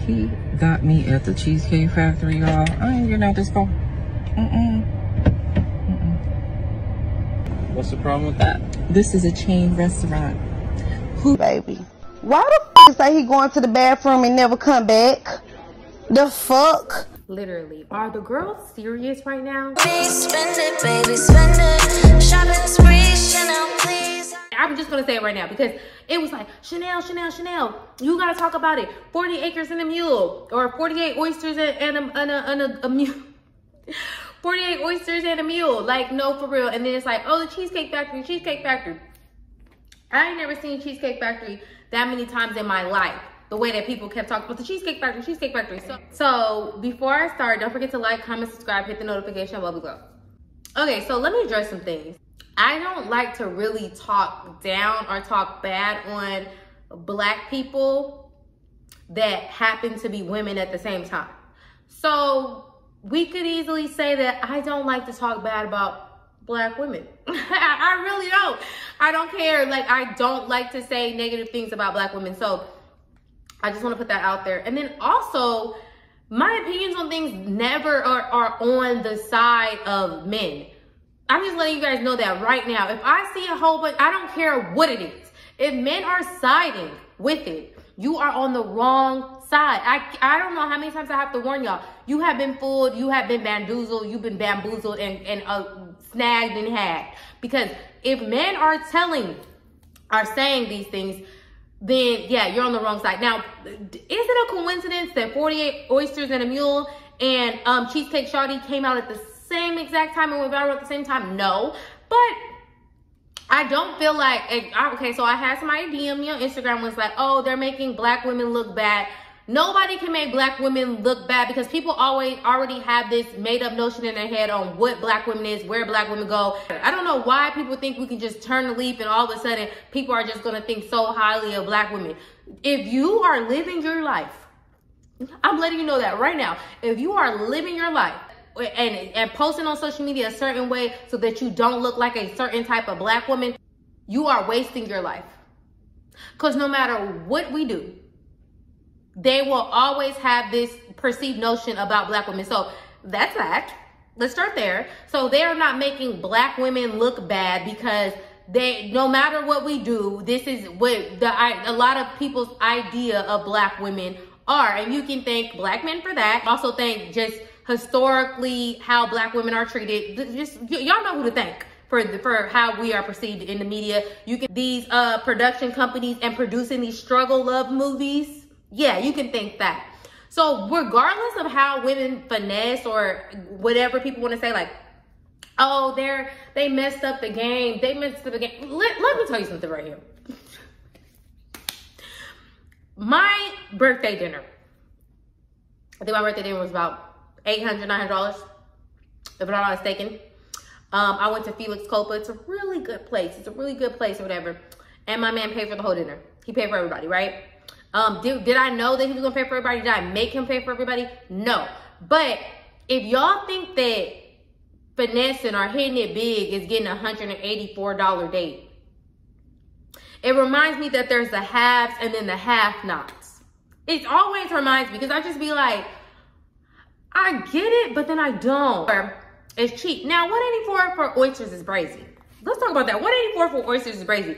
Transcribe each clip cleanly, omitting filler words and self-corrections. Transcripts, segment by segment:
He got me at the Cheesecake Factory, y'all. I ain't getting out this car. What's the problem with that? This is a chain restaurant. Baby, why the f say he going to the bathroom and never come back? The fuck? Literally, are the girls serious right now? Spend it, baby, spend it. Shopping spree, Chanel, please. I'm just gonna say it right now because it was like, Chanel, Chanel, Chanel, you gotta talk about it. 40 acres and a mule, or 48 oysters and a mule. 48 oysters and a mule. Like, no, for real. And then it's like, oh, the Cheesecake Factory, Cheesecake Factory. I ain't never seen Cheesecake Factory that many times in my life. The way that people kept talking about the Cheesecake Factory, Cheesecake Factory. So before I start, don't forget to like, comment, subscribe, hit the notification, blah, blah, blah. Okay, so let me address some things. I don't like to really talk down or talk bad on Black people that happen to be women at the same time. So we could easily say that I don't like to talk bad about Black women. I really don't. I don't care. Like, I don't like to say negative things about Black women. So I just want to put that out there. And then also, my opinions on things never are on the side of men. I'm just letting you guys know that right now. If I see a whole bunch, I don't care what it is. If men are siding with it, you are on the wrong side. I don't know how many times I have to warn y'all. You have been fooled. You have been bamboozled. You've been bamboozled and snagged and hacked. Because if men are saying these things, then yeah, you're on the wrong side. Now, is it a coincidence that 48 oysters and a mule and Cheesecake Shawty came out at the same exact time and went viral at the same time? No, but I don't feel like, okay, so I had somebody DM me on Instagram was like, oh, they're making Black women look bad. Nobody can make Black women look bad because people already have this made up notion in their head on what Black women is, where Black women go. I don't know why people think we can just turn the leaf and all of a sudden people are just gonna think so highly of Black women. If you are living your life, I'm letting you know that right now, if you are living your life and posting on social media a certain way so that you don't look like a certain type of Black woman, you are wasting your life. Because no matter what we do, they will always have this perceived notion about Black women. So that's that. Let's start there. So they are not making Black women look bad because no matter what we do, this is what a lot of people's idea of Black women are. And you can thank Black men for that. Also thank just historically how Black women are treated. Just y'all know who to thank for how we are perceived in the media. You can these production companies and producing these struggle love movies. Yeah, you can thank that. So regardless of how women finesse or whatever people want to say, like, oh, they messed up the game. They messed up the game. Let me tell you something right here. My birthday dinner, I think my birthday dinner was about $800, $900, if I'm not mistaken. I went to Felix Copa. It's a really good place. It's a really good place or whatever. And my man paid for the whole dinner. He paid for everybody, right? Did I know that he was gonna pay for everybody? Did I make him pay for everybody? No. But if y'all think that finessing or hitting it big is getting a $184 date, it reminds me that there's the haves and then the have-nots. It always reminds me because I just be like, I get it, but then I don't. It's cheap. Now, $184 for oysters is crazy. Let's talk about that. $184 for oysters is crazy.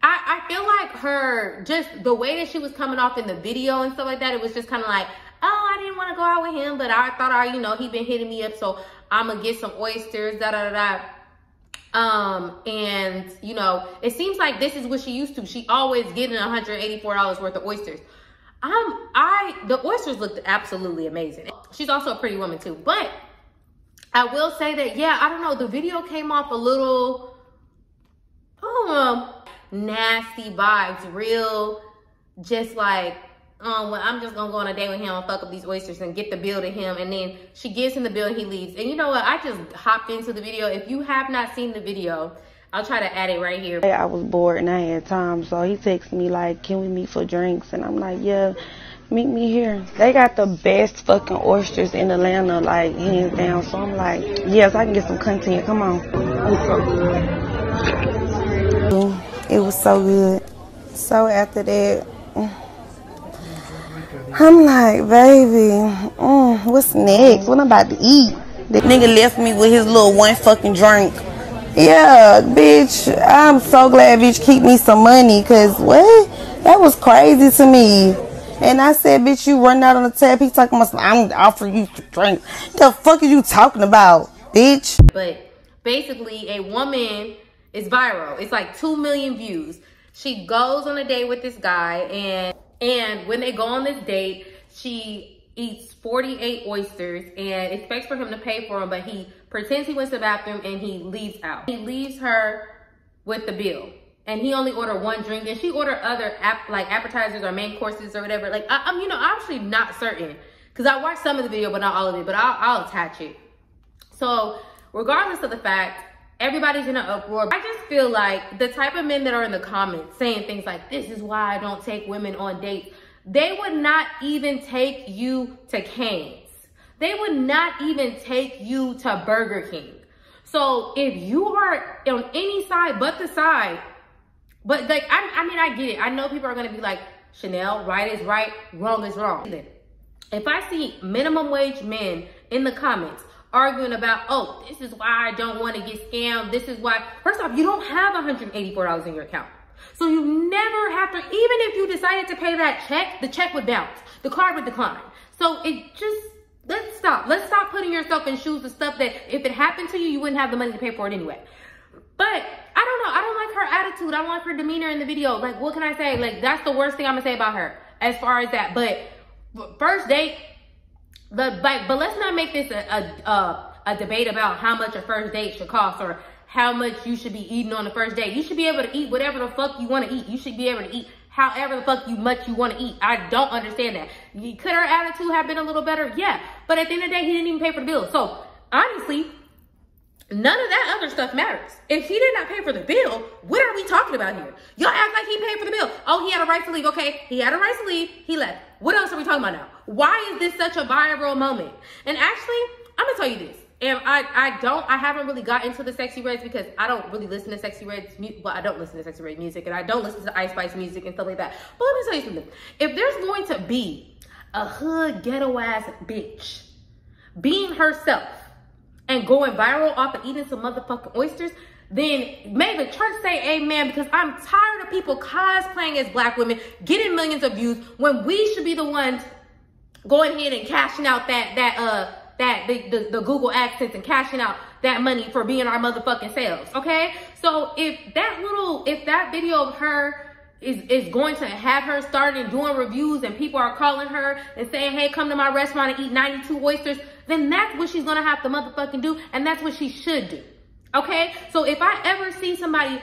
I feel like just the way that she was coming off in the video and stuff like that, it was just kind of like, oh, I didn't want to go out with him, but I thought he been hitting me up, so I'm going to get some oysters, and, it seems like this is what she used to. She always getting $184 worth of oysters. The oysters looked absolutely amazing. She's also a pretty woman too, but I will say that, yeah, I don't know, the video came off a little, nasty vibes, real, just like, well, I'm just gonna go on a date with him and fuck up these oysters and get the bill to him, and then she gives him the bill and he leaves. And you know what, I just hopped into the video. If you have not seen the video, I'll try to add it right here. I was bored and I had time, so he texted me like, can we meet for drinks? And I'm like, yeah, meet me here. They got the best fucking oysters in Atlanta, like, hands down. So I'm like, yes, I can get some content, come on. It's so good. It was so good. So after that, I'm like, baby, what's next? What I'm about to eat? The nigga left me with his little one fucking drink. Yeah, bitch, I'm so glad bitch keep me some money, cause what? That was crazy to me. And I said, bitch, you running out on the tab. He talking about, I'm offering you to drink. The fuck are you talking about, bitch? But basically, a woman is viral. It's like 2 million views. She goes on a date with this guy, and when they go on this date, she eats 48 oysters and expects for him to pay for them, but he pretends he went to the bathroom and he leaves out. He leaves her with the bill. And he only ordered one drink, and she ordered other appetizers or main courses or whatever. Like, I'm actually not certain, because I watched some of the video, but not all of it. But I'll attach it. So, regardless of the fact, everybody's in an uproar. I just feel like the type of men that are in the comments saying things like, "This is why I don't take women on dates," they would not even take you to Cane's. They would not even take you to Burger King. So, if you are on any side but the side. But like, I mean, I get it. I know people are gonna be like, Chanel, right is right, wrong is wrong. If I see minimum wage men in the comments arguing about, oh, this is why I don't want to get scammed. This is why, first off, you don't have $184 in your account. So you never have to, even if you decided to pay that check, the check would bounce. The card would decline. So it just, let's stop. Let's stop putting yourself in shoes of stuff that if it happened to you, you wouldn't have the money to pay for it anyway. But I don't know. I don't like her attitude. I don't like her demeanor in the video. Like, what can I say? Like, that's the worst thing I'm gonna say about her as far as that. But first date, but let's not make this a debate about how much a first date should cost or how much you should be eating on the first date. You should be able to eat whatever the fuck you want to eat. You should be able to eat however the fuck much you want to eat. I don't understand that. Could her attitude have been a little better? Yeah. But at the end of the day, he didn't even pay for the bill. So honestly, none of that other stuff matters. If he did not pay for the bill, what are we talking about here? Y'all act like he paid for the bill. Oh, he had a right to leave. Okay, he had a right to leave. He left. What else are we talking about now? Why is this such a viral moment? And actually, I'm gonna tell you this. And I haven't really got into the Sexy Reds because I don't really listen to Sexy Reds. Well, I don't listen to Sexy Red music, and I don't listen to Ice Spice music and stuff like that. But let me tell you something. If there's going to be a hood ghetto ass bitch being herself and going viral off of eating some motherfucking oysters, then may the church say amen, because I'm tired of people cosplaying as black women, getting millions of views, when we should be the ones going ahead and cashing out the Google AdSense and cashing out that money for being our motherfucking selves, okay? So if that video of her is going to have her starting doing reviews and people are calling her and saying, hey, come to my restaurant and eat 92 oysters, then that's what she's gonna have to motherfucking do, and that's what she should do, okay? So if I ever see somebody,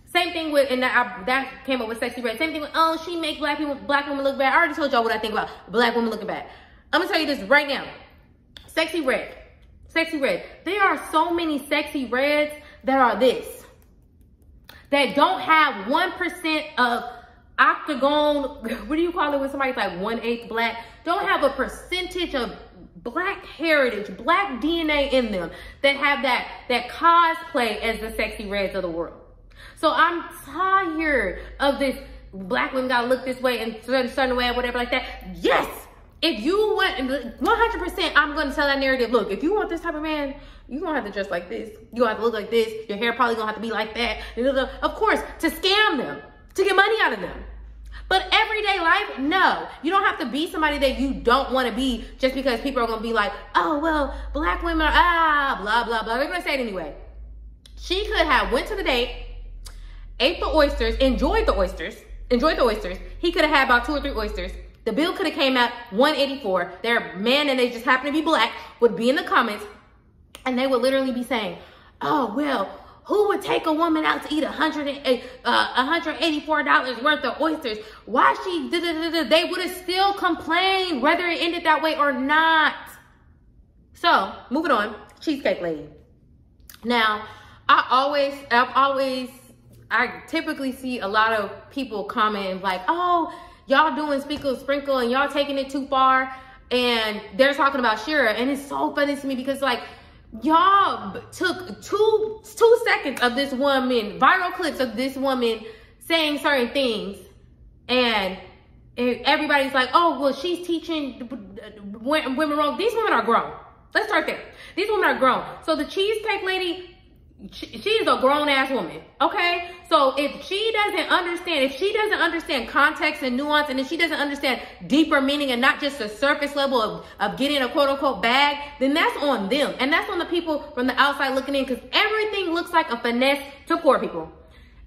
same thing with, and that came up with Sexy Red, same thing with, oh, she makes black women look bad. I already told y'all what I think about black women looking bad. I'm gonna tell you this right now. Sexy Red. There are so many Sexy Reds that are this, that don't have 1% of octagon, what do you call it when somebody's like 1/8 black? Don't have a percentage of black heritage, black DNA in them, that have that cosplay as the Sexy Reds of the world. So I'm tired of this black women gotta look this way and certain way or whatever like that. Yes! If you want, 100%, I'm going to tell that narrative, look, if you want this type of man, you're going to have to dress like this. You're going to have to look like this. Your hair probably going to have to be like that. Of course, to scam them, to get money out of them. But everyday life, no. You don't have to be somebody that you don't want to be just because people are going to be like, oh, well, black women are, blah, blah, blah. They're going to say it anyway. She could have went to the date, ate the oysters, enjoyed the oysters. He could have had about 2 or 3 oysters. The bill could have came out $184. They're men and they just happen to be black, would be in the comments, and they would literally be saying, oh, well, who would take a woman out to eat $184 worth of oysters? Why she, They would have still complained whether it ended that way or not. So, moving on, Cheesecake Lady. Now, I typically see a lot of people comment like, oh, y'all doing sprinkle and y'all taking it too far, and they're talking about Shira, and it's so funny to me because like y'all took two seconds of this woman, viral clips of this woman saying certain things, and everybody's like, oh, well, she's teaching women wrong. These women are grown. Let's start there. These women are grown. So the cheesecake lady, she is a grown-ass woman, okay? So if she doesn't understand context and nuance, and if she doesn't understand deeper meaning and not just the surface level of getting a quote-unquote bag, then that's on them. And that's on the people from the outside looking in, because everything looks like a finesse to poor people.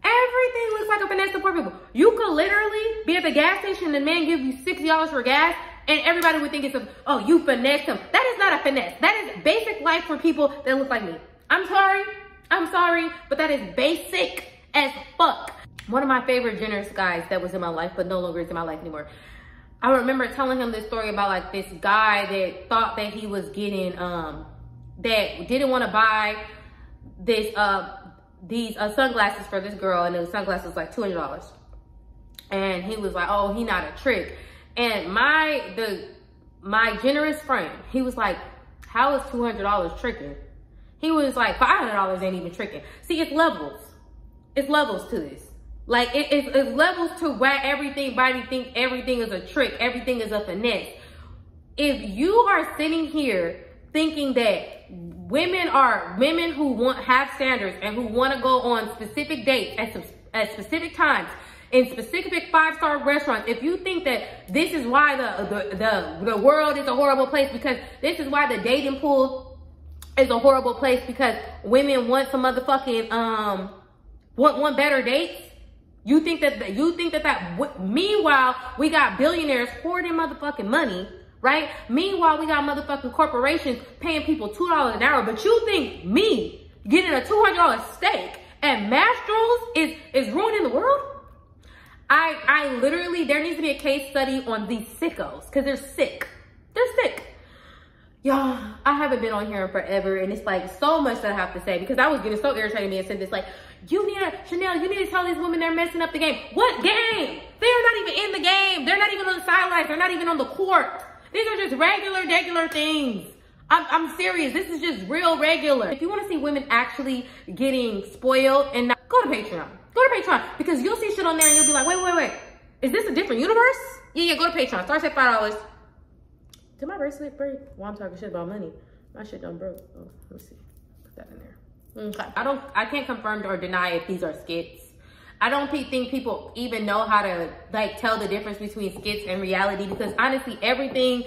Everything looks like a finesse to poor people. You could literally be at the gas station and the man give you $60 for gas, and everybody would think it's oh, you finessed him. That is not a finesse. That is basic life for people that look like me. I'm sorry, but that is basic as fuck. One of my favorite generous guys that was in my life, but no longer is in my life anymore. I remember telling him this story about like this guy that thought that he was getting, that didn't want to buy this, these sunglasses for this girl, and the sunglasses was like $200. And he was like, oh, he not a trick. And my generous friend, he was like, how is $200 tricking? He was like, $500 ain't even tricking. See, it's levels. It's levels to this. Like, it's levels to why everybody think everything is a trick, everything is a finesse. If you are sitting here thinking that women who have standards and who want to go on specific dates at specific times in specific 5-star restaurants, if you think that this is why the world is a horrible place, because this is why the dating pool is a horrible place, because women want some motherfucking want better dates. You think that meanwhile we got billionaires hoarding motherfucking money, right? Meanwhile we got motherfucking corporations paying people $2 an hour, but you think me getting a $200 steak and Mastro's is ruining the world? I literally, there needs to be a case study on these sickos, because they're sick. They're sick. Y'all, I haven't been on here in forever, and it's like so much that I have to say, because I was getting so irritated me and said this, like, Chanel, you need to tell these women they're messing up the game. What game? They're not even in the game. They're not even on the sidelines. They're not even on the court. These are just regular things. I'm serious. This is just real regular. If you want to see women actually getting spoiled, and not, go to Patreon. Go to Patreon, because you'll see shit on there and you'll be like, wait. Is this a different universe? Yeah, go to Patreon. Starts at $5. Did my bracelet break? Well, I'm talking shit about money. My shit done broke. Oh, let's see. Put that in there. Okay. I can't confirm or deny if these are skits. I don't think people even know how to like tell the difference between skits and reality, because honestly, everything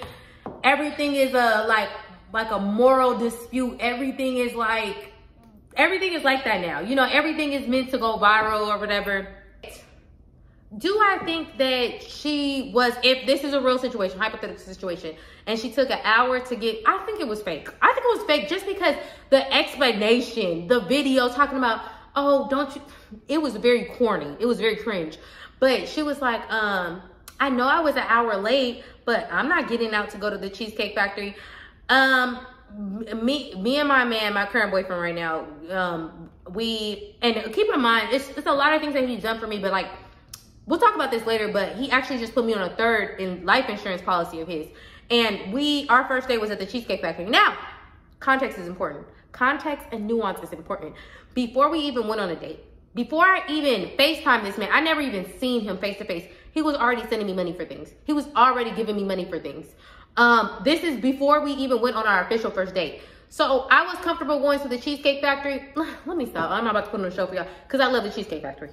is like a moral dispute. Everything is like that now. You know, everything is meant to go viral or whatever. Do I think that she was, if this is a real situation, hypothetical situation, and she took an hour to get, I think it was fake. I think it was fake just because the explanation, the video talking about, oh, don't you, it was very corny. It was very cringe. But she was like, I know I was an hour late, but I'm not getting out to go to the Cheesecake Factory. Me and my man, my current boyfriend right now, and keep in mind, it's a lot of things that he's done for me, but like, we'll talk about this later, but he actually just put me on a third in life insurance policy of his. And our first day was at the Cheesecake Factory. Now, context is important. Context and nuance is important. Before we even went on a date, before I even FaceTimed this man, I never even seen him face to face. He was already sending me money for things. He was already giving me money for things. This is before we even went on our official first date. So I was comfortable going to the Cheesecake Factory. Let me stop. I'm not about to put on a show for y'all, because I love the Cheesecake Factory.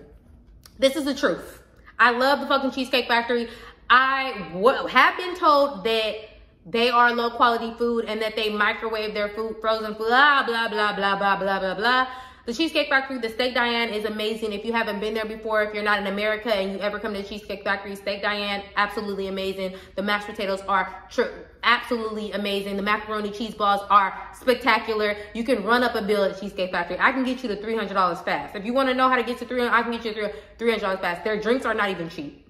This is the truth. I love the fucking Cheesecake Factory. I have been told that they are low quality food and that they microwave their food, frozen food, blah, blah, blah, blah, blah, blah, blah, blah. The Cheesecake Factory, the Steak Diane is amazing. If you haven't been there before, if you're not in America and you ever come to the Cheesecake Factory, Steak Diane, absolutely amazing. The mashed potatoes are absolutely amazing. The macaroni cheese balls are spectacular. You can run up a bill at Cheesecake Factory. I can get you to $300 fast. If you want to know how to get to $300, I can get you to $300 fast. Their drinks are not even cheap.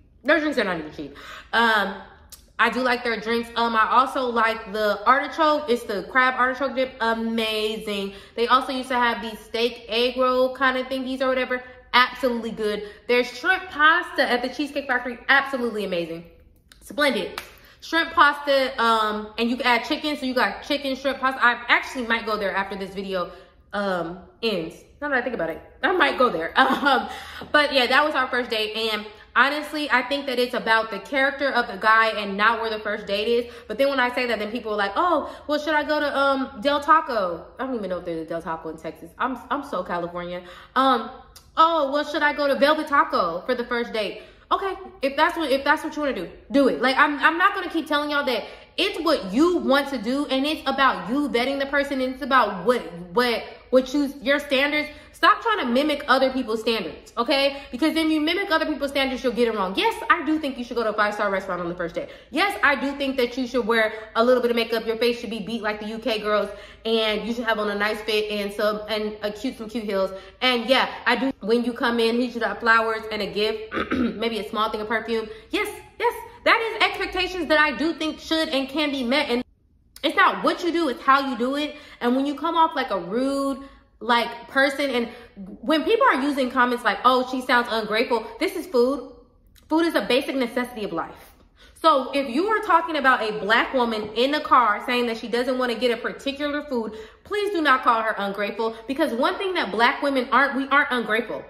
I do like their drinks. I also like the artichoke. It's the crab artichoke dip. Amazing. They also used to have these steak egg roll kind of thingies or whatever. Absolutely good. Their shrimp pasta at the Cheesecake Factory. Absolutely amazing. Splendid. Shrimp pasta, and you can add chicken. So you got chicken, shrimp pasta. I actually might go there after this video ends. Now that I think about it, I might go there. But yeah, that was our first date, and honestly, I think that it's about the character of the guy and not where the first date is. But then when I say that, then people are like, oh, well, should I go to Del Taco? I don't even know if there's a Del Taco in Texas. I'm so California. Oh, well, should I go to Velvet Taco for the first date? Okay, if that's what you want to do it. Like, I'm not gonna keep telling y'all that it's what you want to do, and it's about you vetting the person, and it's about your standards. Stop trying to mimic other people's standards, okay? Because if you mimic other people's standards, you'll get it wrong. Yes, I do think you should go to a 5-star restaurant on the first date. Yes, I do think that you should wear a little bit of makeup. Your face should be beat like the UK girls, and you should have on a nice fit and some cute heels. And yeah, I do. When you come in, he should have flowers and a gift, maybe a small thing of perfume. Yes, that is expectations that I do think should and can be met. And it's not what you do, it's how you do it. And when you come off like a rude, like, person, and when people are using comments like, oh, she sounds ungrateful, this is food. Food is a basic necessity of life. So if you are talking about a black woman in the car saying that she doesn't want to get a particular food, please do not call her ungrateful, because one thing that black women aren't, we aren't ungrateful.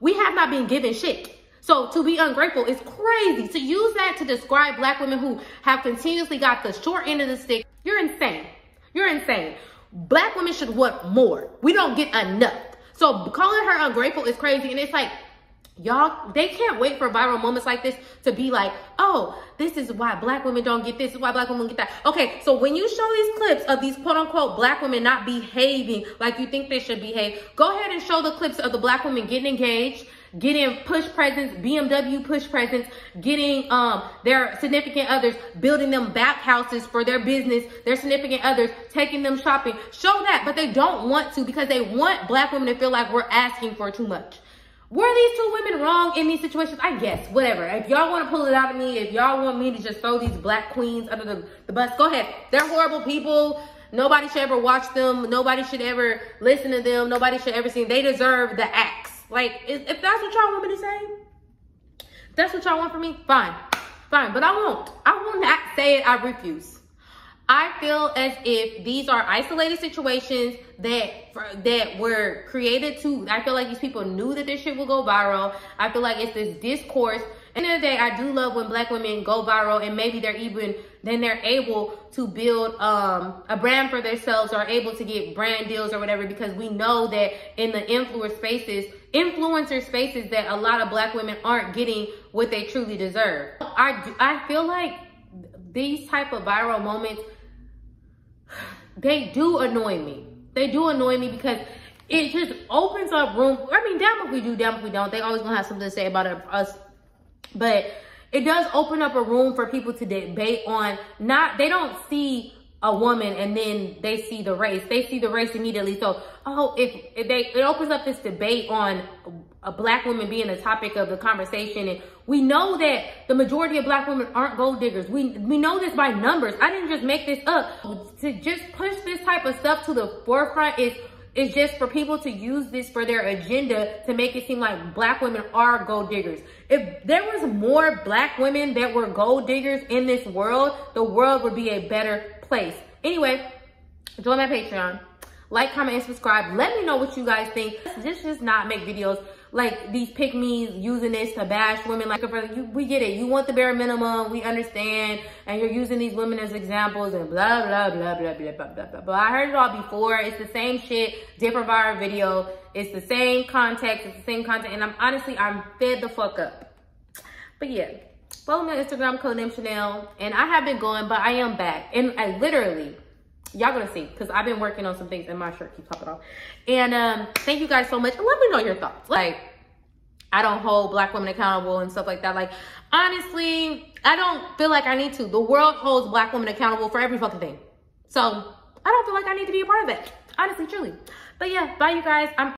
We have not been given shit. So to be ungrateful is crazy. To use that to describe black women who have continuously got the short end of the stick, you're insane. You're insane. Black women should want more. We don't get enough. So calling her ungrateful is crazy. And it's like, y'all, they can't wait for viral moments like this to be like, oh, this is why black women don't get this, this is why black women get that. Okay, so when you show these clips of these quote unquote black women not behaving like you think they should behave, go ahead and show the clips of the black women getting engaged, getting push presents, BMW push presents, getting their significant others, building them back houses for their business, their significant others, taking them shopping. Show that, but they don't want to, because they want black women to feel like we're asking for too much. Were these two women wrong in these situations? I guess, whatever. If y'all want to pull it out of me, if y'all want me to just throw these black queens under the bus, go ahead. They're horrible people. Nobody should ever watch them. Nobody should ever listen to them. Nobody should ever see them. They deserve the axe. Like, if that's what y'all want me to say, if that's what y'all want from me, fine. But I won't not say it. I refuse. I feel as if these are isolated situations that were created to, I feel like these people knew that this shit would go viral. I feel like it's this discourse. At the end of the day, I do love when black women go viral, and maybe they're able to build a brand for themselves, or able to get brand deals or whatever, because we know that in the influencer spaces that a lot of black women aren't getting what they truly deserve. I feel like these type of viral moments, they do annoy me. They do annoy me because it just opens up room. I mean, damn if we do, damn if we don't. They always gonna have something to say about us. But it does open up a room for people to debate on. They don't see a woman and then they see the race. They see the race immediately. So, it opens up this debate on a black woman being the topic of the conversation. And we know that the majority of black women aren't gold diggers. We know this by numbers. I didn't just make this up. To just push this type of stuff to the forefront is just for people to use this for their agenda, to make it seem like black women are gold diggers. If there was more black women that were gold diggers in this world, the world would be a better place. Anyway, join my Patreon. Like, comment, and subscribe. Let me know what you guys think. Just not make videos like these pick-me's using this to bash women. Like, we get it. You want the bare minimum. We understand. And you're using these women as examples and blah, blah, blah, blah, blah, blah, blah, blah. But I heard it all before. It's the same shit, different viral video. It's the same context. It's the same content. And I'm fed the fuck up. But yeah, follow me on Instagram, codename Chanel. And I have been going, but I am back. And I literally, y'all gonna see, because I've been working on some things and my shirt keeps popping off. And thank you guys so much. And let me know your thoughts. Like, I don't hold black women accountable and stuff like that. Like, honestly, I don't feel like I need to. The world holds black women accountable for every fucking thing. So I don't feel like I need to be a part of it. Honestly, truly. But yeah, bye you guys.